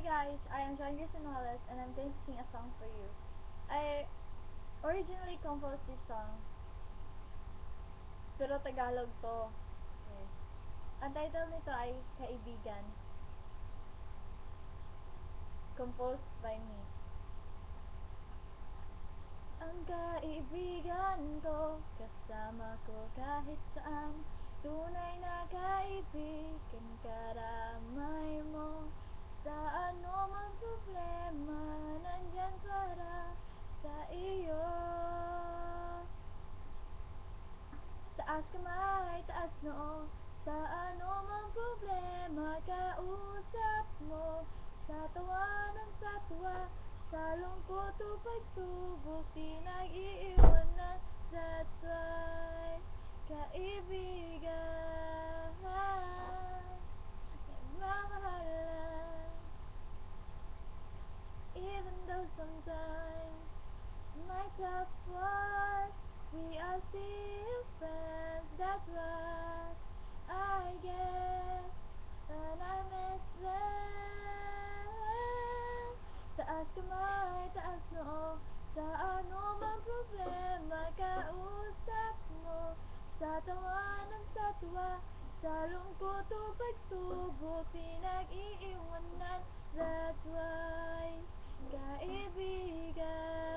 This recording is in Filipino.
Hey guys, I am John Grisinoles and I'm going to sing a song for you. I originally composed this song, pero Tagalog to. Okay. Ang title nito ay Kaibigan. Composed by me. Ang kaibigan ko, kasama ko kahit saan. Tunay na kaibigan, karamay mo. Sa anumang problema, nandyan para sa iyo. Taas kamay, taas noo. Sa anumang problema, kausap mo. Sa tawanan, sa tuwa. Sa lungkot o pagsubok, di nag-iiwanan. That's why, kaibigan, nagmamahalan. Even though sometimes my tough was, we are still friends. That's what I guess when I miss them. Taas kamay, taas noo. Sa anumang problema, kausap mo. Sa tawanan, sa tuwa. Sa lungkot o pagsubok, di nag-iiwanan. That's why, kaibigan.